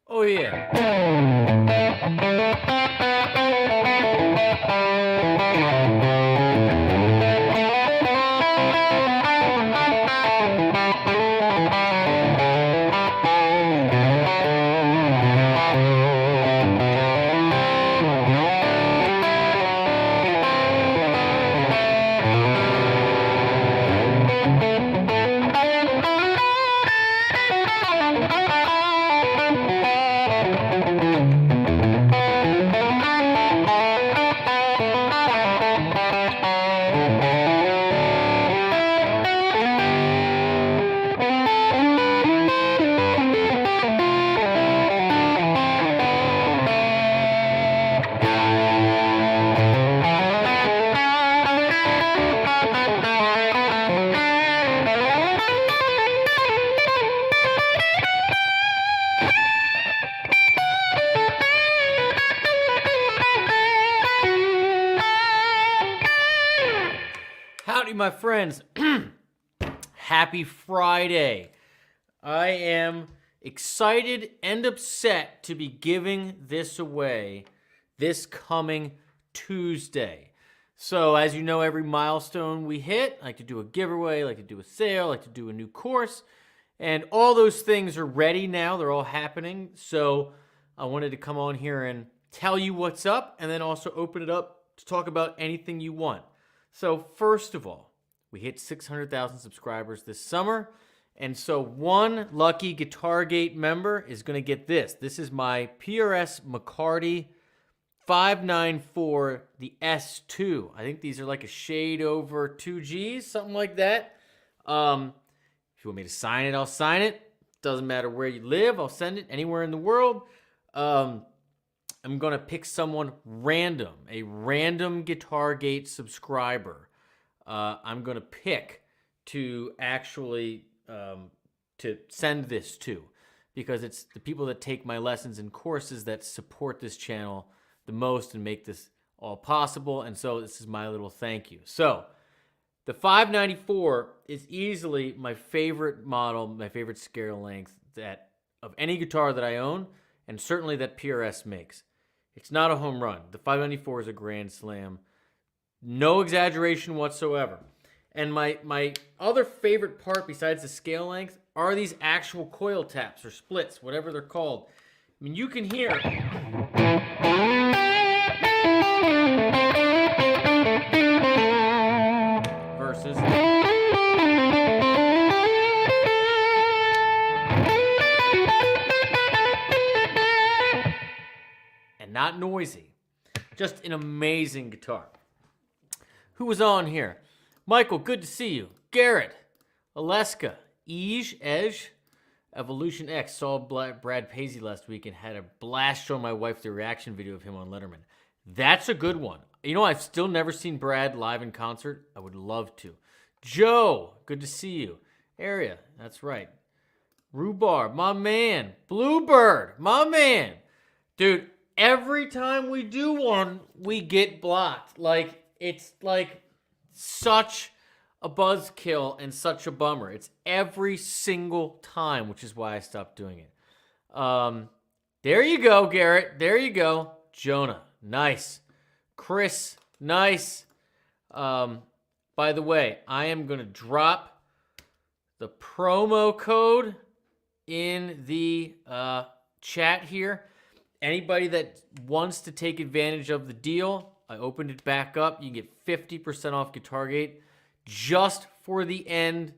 Oh, yeah. Howdy, my friends. Happy Friday. I am excited and upset to be giving this away this coming Tuesday. So, as you know, every milestone we hit, I like to do a giveaway, I like to do a sale, I like to do a new course, and all those things are ready now. They're all happening. So, I wanted to come on here and tell you what's up and then also open it up to talk about anything you want. So first of all, we hit 600,000 subscribers this summer. And so one lucky GuitarGate member is going to get this. This is my PRS McCarty 594, the S2. I think these are like a shade over 2Gs, something like that. If you want me to sign it, I'll sign it. Doesn't matter where you live. I'll send it anywhere in the world. I'm going to pick someone random, a random GuitarGate subscriber. I'm going to pick to actually to send this to, because it's the people that take my lessons and courses that support this channel the most and make this all possible. And so this is my little thank you. So the 594 is easily my favorite model, my favorite scale length that of any guitar that I own, and certainly that PRS makes. It's not a home run. The 594 is a grand slam. No exaggeration whatsoever. And my other favorite part besides the scale length are these actual coil taps or splits, whatever they're called. I mean, you can hear versus and not noisy. Just an amazing guitar. Who was on here? Michael, good to see you. Garrett, Aleska, Ej, Evolution X. Saw Brad Paisley last week and had a blast showing my wife the reaction video of him on Letterman. That's a good one. You know, I've still never seen Brad live in concert. I would love to. Joe, good to see you. Area, that's right. Rhubarb, my man. Bluebird, my man. Dude, every time we do one, we get blocked. Like, it's like such a buzzkill and such a bummer. It's every single time, which is why I stopped doing it. There you go, Garrett. There you go. Jonah, nice. Chris, nice. By the way, I am going to drop the promo code in the chat here. Anybody that wants to take advantage of the deal, I opened it back up. You can get 50% off GuitarGate just for the end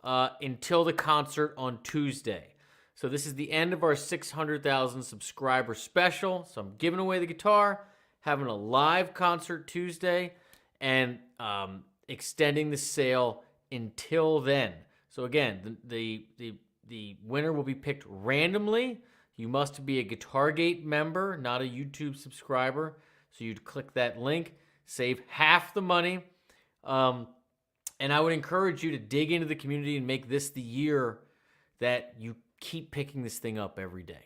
until the concert on Tuesday. So this is the end of our 600,000 subscriber special. So I'm giving away the guitar, having a live concert Tuesday, and extending the sale until then. So again, the winner will be picked randomly. You must be a GuitarGate member, not a YouTube subscriber. So you'd click that link, save half the money. And I would encourage you to dig into the community and make this the year that you keep picking this thing up every day.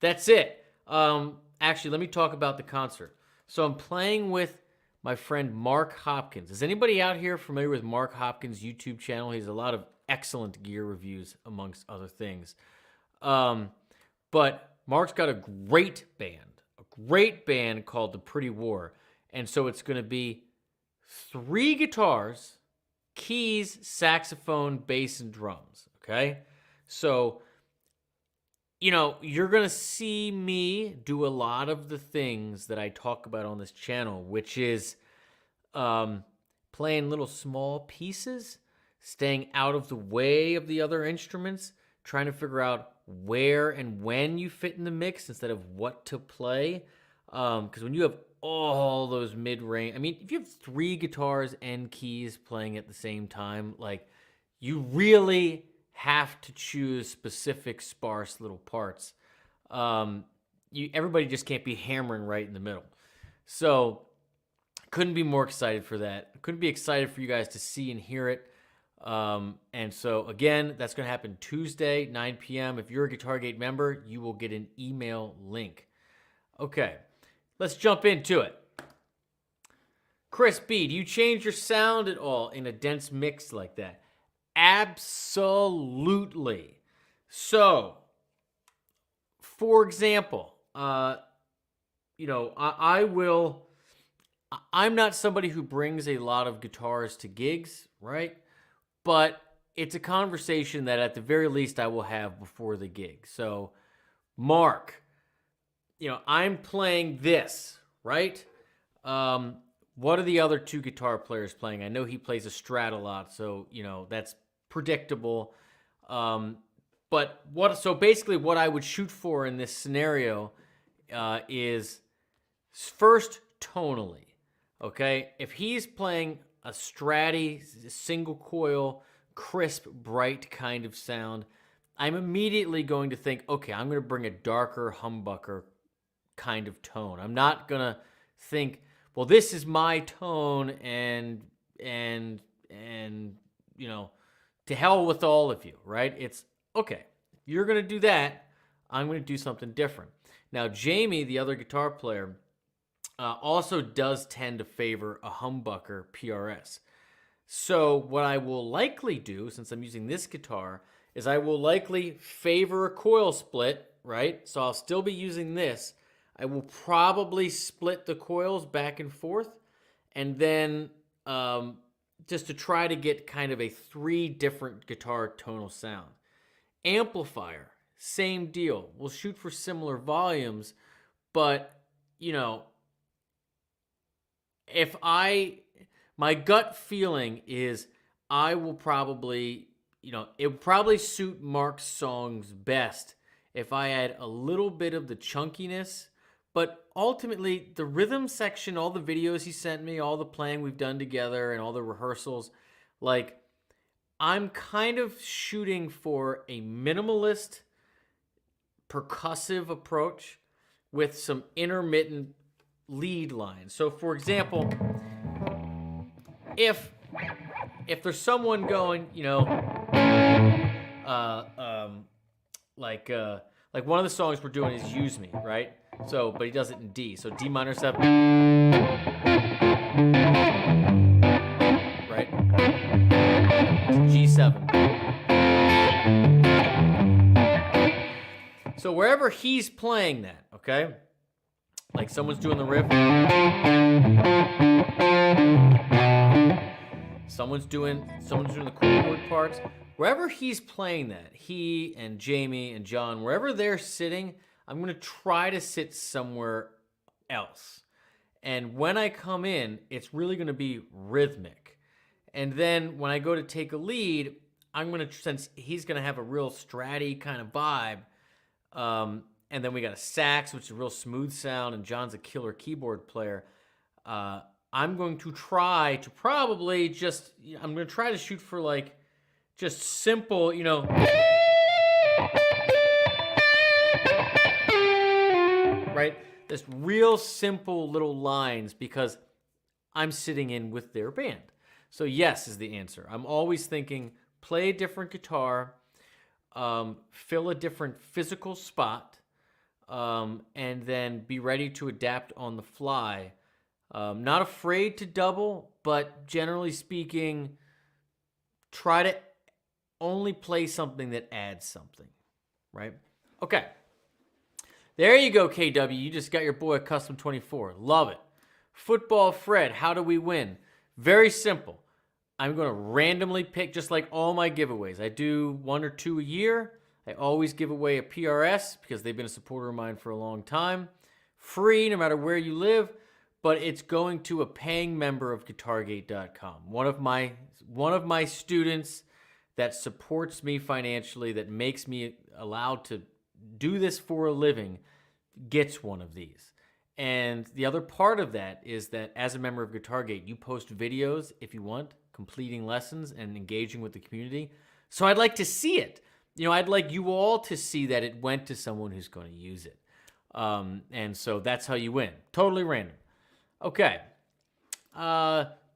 That's it. Actually, let me talk about the concert. So I'm playing with my friend Mark Hopkins. Is anybody out here familiar with Mark Hopkins' YouTube channel? He has a lot of excellent gear reviews, amongst other things. But Mark's got a great band called The Pretty War. And so it's going to be 3 guitars, keys, saxophone, bass, and drums. Okay? So, you're going to see me do a lot of the things that I talk about on this channel, which is playing little small pieces, staying out of the way of the other instruments, trying to figure out where and when you fit in the mix instead of what to play. Because when you have all those mid-range, if you have 3 guitars and keys playing at the same time, like, you really have to choose specific sparse little parts. Everybody just can't be hammering right in the middle. So couldn't be more excited for that. Couldn't be excited for you guys to see and hear it. And so again, that's going to happen Tuesday, 9 p.m. If you're a GuitarGate member, you will get an email link. Okay, let's jump into it. Chris B, do you change your sound at all in a dense mix like that? Absolutely. So, for example, I will. I'm not somebody who brings a lot of guitars to gigs, right? But it's a conversation that at the very least I will have before the gig. So, Mark, I'm playing this, right? What are the other 2 guitar players playing? I know he plays a Strat a lot, so, that's predictable. So basically what I would shoot for in this scenario is first tonally, okay? If he's playing a Stratty, single coil, crisp, bright kind of sound, I'm immediately going to think, okay, I'm going to bring a darker humbucker kind of tone. I'm not going to think, well, this is my tone and to hell with all of you, right? It's, okay, you're going to do that, I'm going to do something different. Now, Jamie, the other guitar player, also does tend to favor a humbucker PRS. So what I will likely do, since I'm using this guitar, is I will likely favor a coil split, right? So I'll still be using this. I will probably split the coils back and forth, and then just to try to get kind of a 3 different guitar tonal sound. Amplifier, same deal. We'll shoot for similar volumes, but, my gut feeling is I will probably, it would probably suit Mark's songs best if I add a little bit of the chunkiness, but ultimately the rhythm section, all the videos he sent me, all the playing we've done together and all the rehearsals, like, I'm kind of shooting for a minimalist percussive approach with some intermittent lead lines. So for example, if there's someone going, like one of the songs we're doing is Use Me, right? So, but he does it in D. So D minor 7. Right? G7. So wherever he's playing that, okay? Like someone's doing the riff. Someone's doing the chord parts. Wherever he's playing that, he and Jamie and John, wherever they're sitting, I'm going to try to sit somewhere else. And when I come in, it's really going to be rhythmic. And then when I go to take a lead, since he's going to have a real stratty kind of vibe, and then we got a sax, which is a real smooth sound, and John's a killer keyboard player, I'm going to try to probably I'm going to try to shoot for like just simple, right? Just real simple little lines because I'm sitting in with their band. So yes is the answer. I'm always thinking play a different guitar, fill a different physical spot, and then be ready to adapt on the fly. Not afraid to double, but generally speaking, try to only play something that adds something, right? Okay. There you go, KW. You just got your boy a Custom 24. Love it. Football Fred, how do we win? Very simple. I'm going to randomly pick, just like all my giveaways. I do 1 or 2 a year. I always give away a PRS because they've been a supporter of mine for a long time. Free, no matter where you live, but it's going to a paying member of GuitarGate.com. One of my students that supports me financially, that makes me allowed to do this for a living, gets one of these. And the other part of that is that as a member of GuitarGate, you post videos if you want, completing lessons and engaging with the community. So I'd like to see it. You know, I'd like you all to see that it went to someone who's going to use it. And so that's how you win. Totally random. Okay.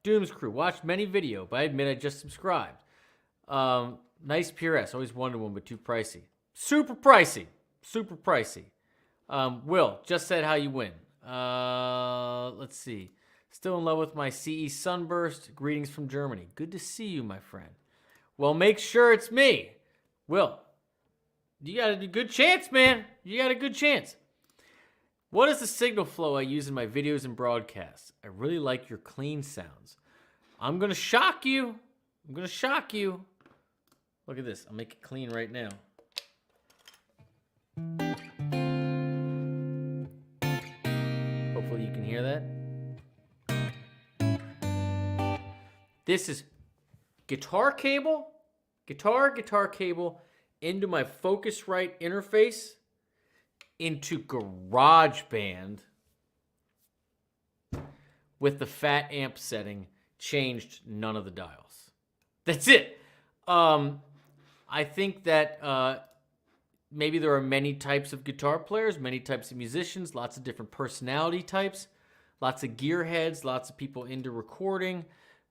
Doom's Crew. Watched many video, but I admit I just subscribed. Nice PRS. Always wanted one, but too pricey. Super pricey. Super pricey. Will, just said how you win. Let's see. Still in love with my CE Sunburst. Greetings from Germany. Good to see you, my friend. Well, make sure it's me. Will, you got a good chance, man. You got a good chance. What is the signal flow I use in my videos and broadcasts? I really like your clean sounds. I'm going to shock you. I'm going to shock you. Look at this. I'll make it clean right now. Hopefully you can hear that. This is guitar cable, guitar cable into my Focusrite interface into GarageBand with the fat amp setting, changed none of the dials. That's it. I think that maybe there are many types of guitar players, many types of musicians, lots of different personality types, lots of gearheads, lots of people into recording.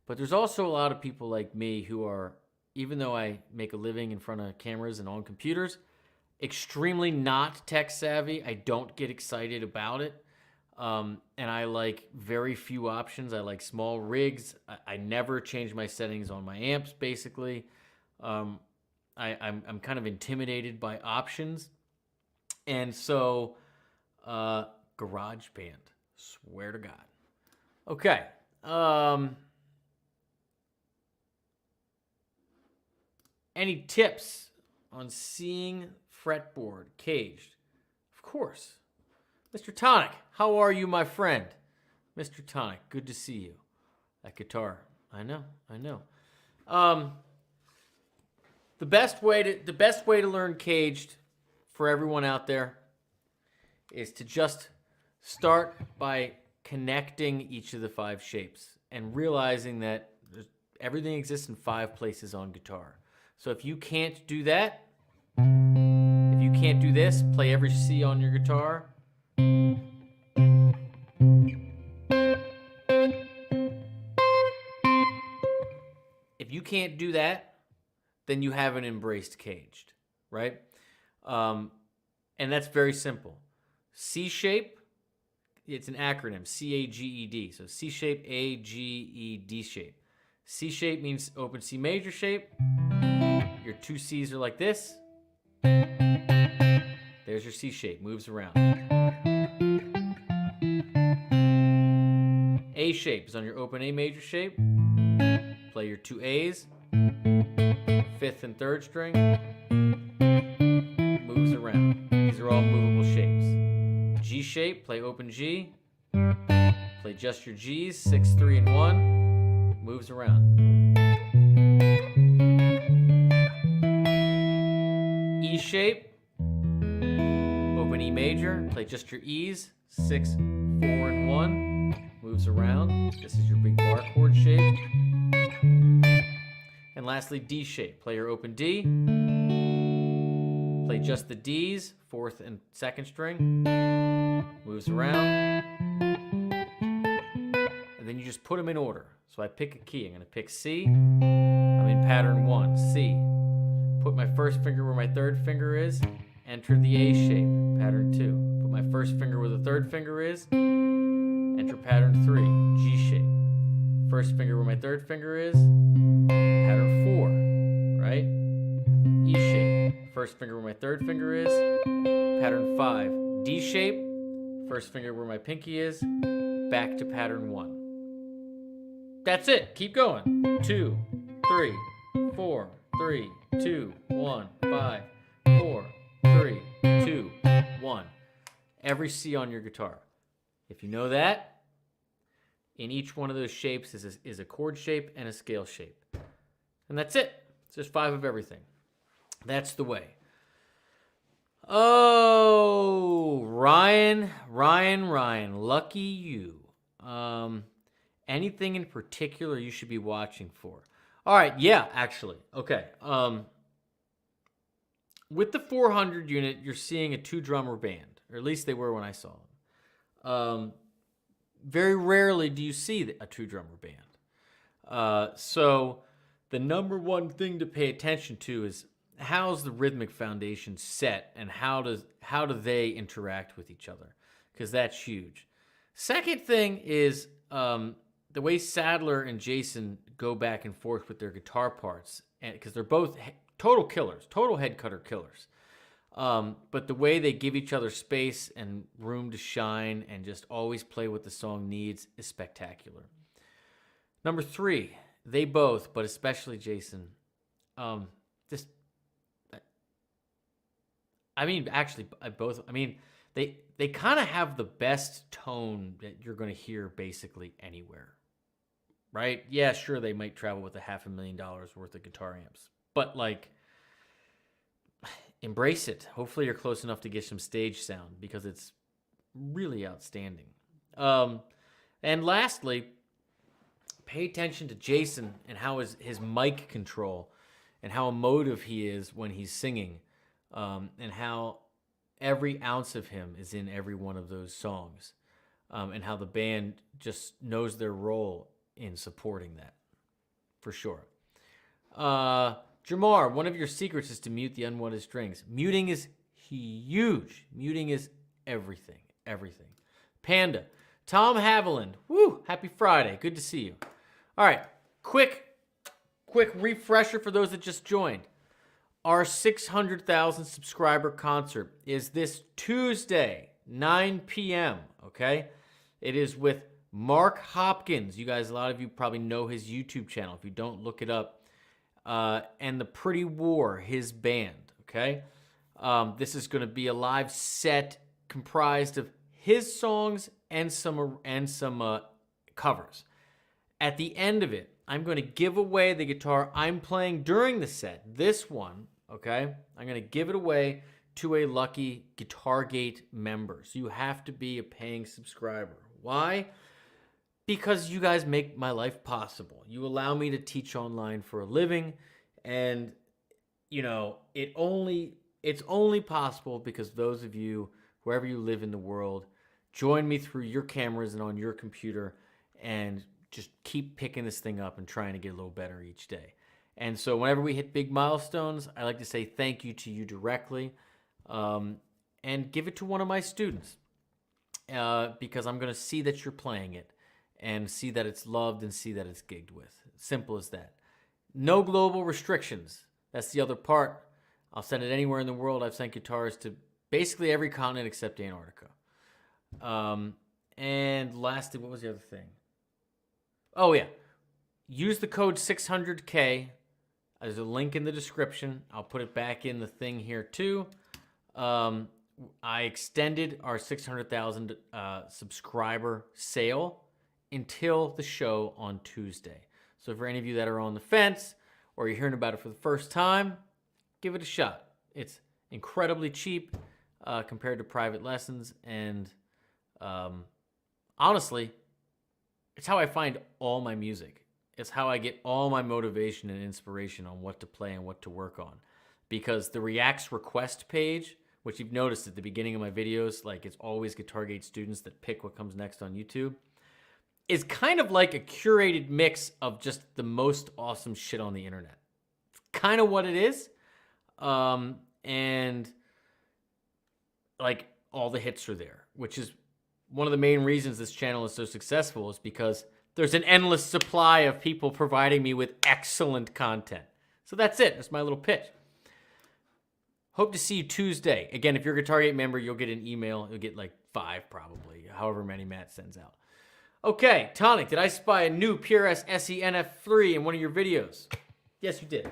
But there's also a lot of people like me who are, even though I make a living in front of cameras and on computers, extremely not tech savvy. I don't get excited about it. And I like very few options. I like small rigs. I never change my settings on my amps, basically. I'm kind of intimidated by options. And so, GarageBand, swear to God. Okay. Any tips on seeing fretboard caged? Of course. Mr. Tonic, how are you, my friend? Mr. Tonic, good to see you. That guitar, I know. The best way to learn caged for everyone out there is to just start by connecting each of the 5 shapes and realizing that everything exists in 5 places on guitar. So if you can't do that, if you can't do this, play every C on your guitar. If you can't do that, then you haven't embraced caged, right? And that's very simple. C shape, it's an acronym, C-A-G-E-D. So C shape, A-G-E-D shape. C shape means open C major shape. Your 2 C's are like this. There's your C shape, moves around. A shape is on your open A major shape. Play your 2 A's, 5th and 3rd string, moves around. These are all movable shapes. G shape, play open G, play just your G's, 6, 3, and 1, moves around. E shape, open E major, play just your E's, 6, 4, and 1, moves around. This is your big bar chord shape. And lastly, D shape, play your open D, play just the D's, 4th and 2nd string, moves around. And then you just put them in order. So I pick a key, I'm gonna pick C, I'm in pattern 1, C. Put my first finger where my 3rd finger is, enter the A shape, pattern 2. Put my first finger where the 3rd finger is, enter pattern 3, G shape. First finger where my 3rd finger is, pattern 4, right? E shape. First finger where my 3rd finger is, pattern 5, D shape, first finger where my pinky is, back to pattern 1. That's it. Keep going. 2, 3, 4, 3, 2, 1, 5, 4, 3, 2, 1. Every C on your guitar. If you know that, in each one of those shapes is a chord shape and a scale shape. And that's it. It's just 5 of everything. That's the way. Oh, Ryan. Lucky you. Anything in particular you should be watching for? All right, yeah, actually. Okay. With the 400 unit, you're seeing a 2-drummer band, or at least they were when I saw them. Very rarely do you see a 2-drummer band. So the number one thing to pay attention to is how's the rhythmic foundation set, and how do they interact with each other, because that's huge. Second thing is the way Sadler and Jason go back and forth with their guitar parts, and because they're both total killers, total head cutter killers. But the way they give each other space and room to shine and just always play what the song needs is spectacular. Number 3, they both, but especially Jason, they kind of have the best tone that you're going to hear basically anywhere, right? Yeah, sure, they might travel with $500,000 worth of guitar amps, but like, embrace it. Hopefully you're close enough to get some stage sound, because it's really outstanding. And lastly, pay attention to Jason and how his mic control and how emotive he is when he's singing, and how every ounce of him is in every one of those songs, and how the band just knows their role in supporting that, for sure. Jamar, one of your secrets is to mute the unwanted strings. Muting is huge. Muting is everything. Panda, Tom Haviland, woo, happy Friday. Good to see you. All right, quick refresher for those that just joined. Our 600,000 subscriber concert is this Tuesday, 9 p.m., okay? It is with Mark Hopkins. You guys, a lot of you probably know his YouTube channel. If you don't, look it up. And the Pretty War, his band, okay? This is going to be a live set comprised of his songs and some covers. At the end of it, I'm going to give away the guitar I'm playing during the set, this one, okay? I'm going to give it away to a lucky GuitarGate member. So you have to be a paying subscriber. Why? Because you guys make my life possible. You allow me to teach online for a living, and you know, it's only possible because those of you, wherever you live in the world, join me through your cameras and on your computer, and just keep picking this thing up and trying to get a little better each day. And so whenever we hit big milestones, I like to say thank you to you directly, and give it to one of my students, because I'm going to see that you're playing it, and see that it's loved, and see that it's gigged with. Simple as that. No global restrictions. That's the other part. I'll send it anywhere in the world. I've sent guitars to basically every continent except Antarctica. And lastly, what was the other thing? Oh, yeah. Use the code 600K. There's a link in the description. I'll put it back in the thing here, too. I extended our 600,000 subscriber sale until the show on Tuesday. So for any of you that are on the fence, or you're hearing about it for the first time, give it a shot. It's incredibly cheap compared to private lessons, and honestly, it's how I find all my music. It's how I get all my motivation and inspiration on what to play and what to work on. Because the Reacts request page, which you've noticed at the beginning of my videos, like it's always GuitarGate students that pick what comes next on YouTube, is kind of like a curated mix of just the most awesome shit on the internet. It's kind of what it is. And like all the hits are there, which is one of the main reasons this channel is so successful, is because there's an endless supply of people providing me with excellent content. So that's it. That's my little pitch. Hope to see you Tuesday. Again, if you're a Guitar Gate member, you'll get an email. You'll get like 5 probably, however many Matt sends out. Okay, Tonic, did I spy a new PRS SE NF3 in one of your videos? Yes, you did.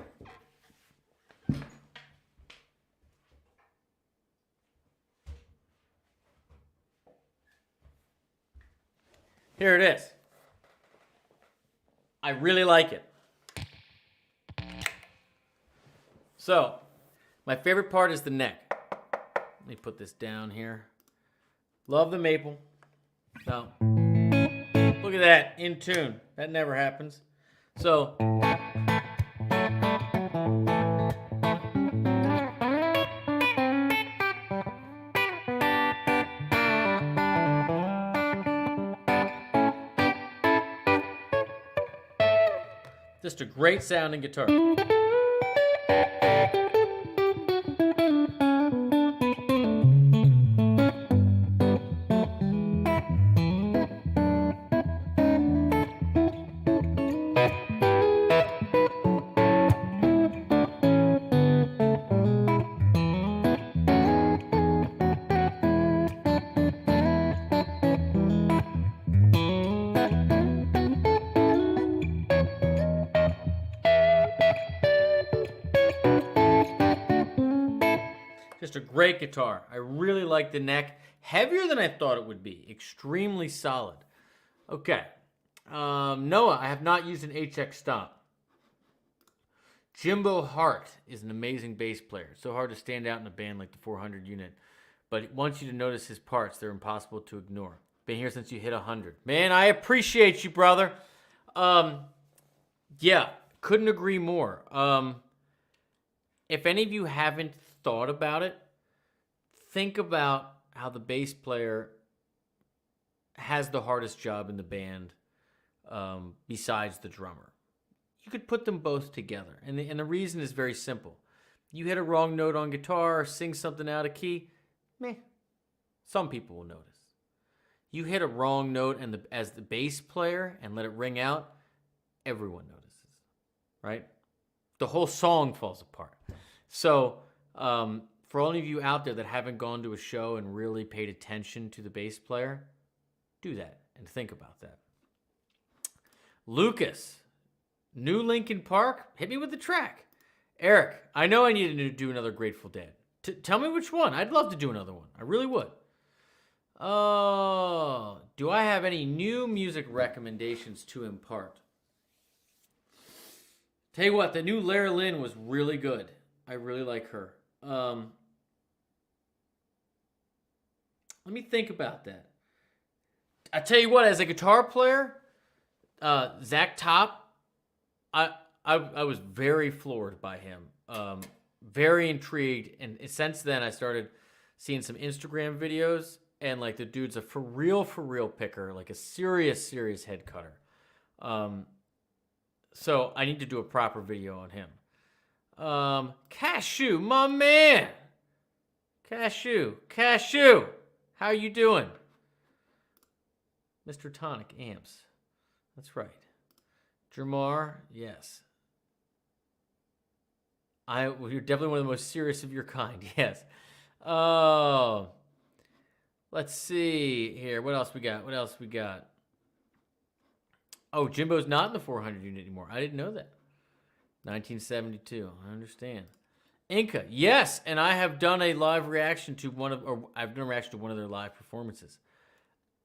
Here it is. I really like it. So, my favorite part is the neck. Let me put this down here. Love the maple. So, look at that, in tune. That never happens. So, just a great sounding guitar. Just a great guitar. I really like the neck. Heavier than I thought it would be. Extremely solid. Okay. Noah, I have not used an HX Stomp. Jimbo Hart is an amazing bass player. So hard to stand out in a band like the 400 unit. But he wants you to notice his parts. They're impossible to ignore. Been here since you hit 100. Man, I appreciate you, brother. Yeah, couldn't agree more. If any of you haven't thought about it, think about how the bass player has the hardest job in the band besides the drummer. You could put them both together. And the reason is very simple. You hit a wrong note on guitar, sing something out of key, meh, some people will notice. You hit a wrong note as the bass player and let it ring out, everyone notices, right? The whole song falls apart. So, for all of you out there that haven't gone to a show and really paid attention to the bass player, do that and think about that. Lucas, new Linkin Park, hit me with the track. Eric, I know I need to do another Grateful Dead. Tell me which one. I'd love to do another one. I really would. Oh, do I have any new music recommendations to impart? Tell you what, the new Lara Lynn was really good. I really like her. Let me think about that. I tell you what, as a guitar player, Zach Top, I was very floored by him. Very intrigued, and since then I started seeing some Instagram videos, and like the dude's a for real picker, like a serious head cutter. So I need to do a proper video on him. Cashew, my man. Cashew, how you doing? Mr. Tonic Amps. That's right. Jamar, yes. You're definitely one of the most serious of your kind, yes. Oh, let's see here. What else we got? Oh, Jimbo's not in the 400 unit anymore. I didn't know that. 1972. I understand. Inca, yes, and I have done a live reaction to one of their live performances.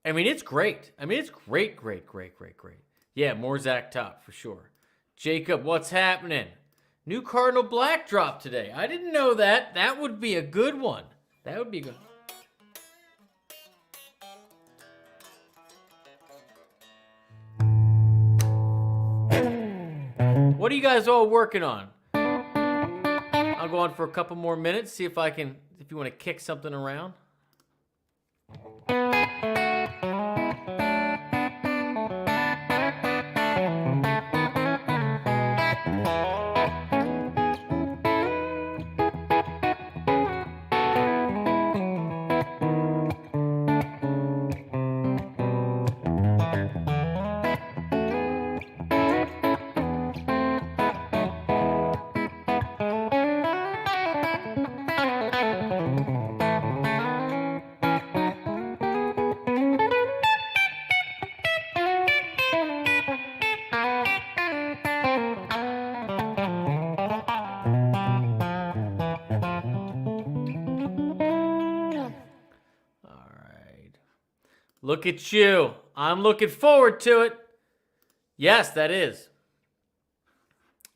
I mean, it's great. It's great. Yeah, more Zach Top for sure. Jacob, what's happening? New Cardinal Black drop today. I didn't know that. That would be a good one. That would be good. What are you guys all working on? I'll go on for a couple more minutes, see if you want to kick something around. Look at you. I'm looking forward to it. Yes, that is.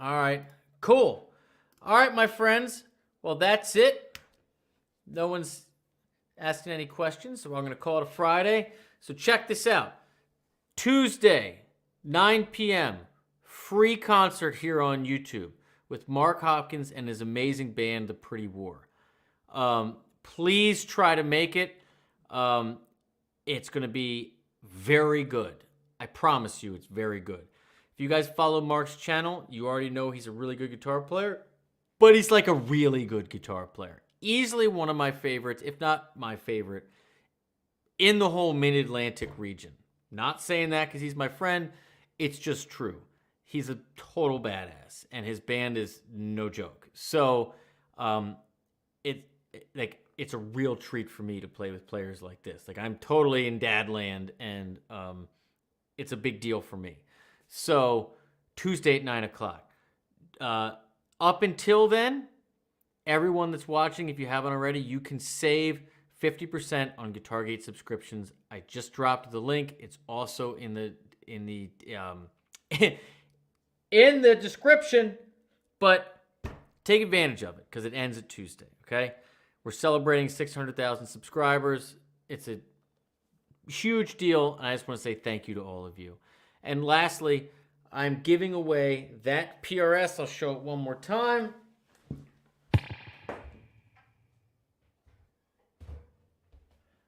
All right. Cool. All right, my friends. Well, that's it. No one's asking any questions, so I'm going to call it a Friday. So check this out. Tuesday, 9 p.m., free concert here on YouTube with Mark Hopkins and his amazing band, The Pretty War. Please try to make it. It's going to be very good. I promise you it's very good. If you guys follow Mark's channel, you already know he's a really good guitar player, but he's like a really good guitar player. Easily one of my favorites, if not my favorite, in the whole Mid-Atlantic region. Not saying that because he's my friend. It's just true. He's a total badass, and his band is no joke. So, it's a real treat for me to play with players like this. Like, I'm totally in dad land, and it's a big deal for me. So, Tuesday at 9 o'clock. Up until then, everyone that's watching, if you haven't already, you can save 50% on GuitarGate subscriptions. I just dropped the link. It's also in the in the description, but take advantage of it because it ends at Tuesday, okay? We're celebrating 600,000 subscribers. It's a huge deal, and I just want to say thank you to all of you. And lastly, I'm giving away that PRS. I'll show it one more time.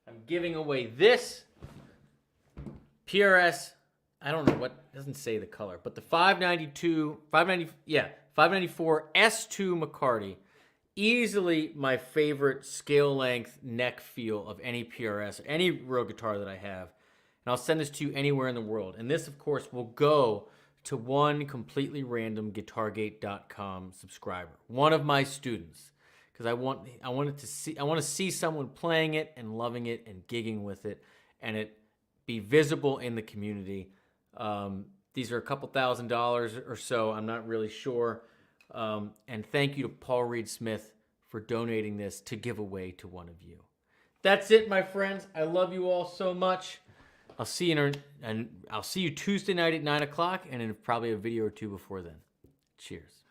I'm giving away this PRS. I don't know what, it doesn't say the color, but the 594 S2 McCarty. Easily my favorite scale length neck feel of any PRS, or any real guitar that I have. And I'll send this to you anywhere in the world. And this, of course, will go to one completely random GuitarGate.com subscriber, one of my students, because I want to see someone playing it and loving it and gigging with it, and it be visible in the community. These are a couple $1,000s or so. I'm not really sure. And thank you to Paul Reed Smith for donating this to give away to one of you. That's it, my friends. I love you all so much. I'll see you Tuesday night at 9 o'clock, and in probably a video or two before then. Cheers.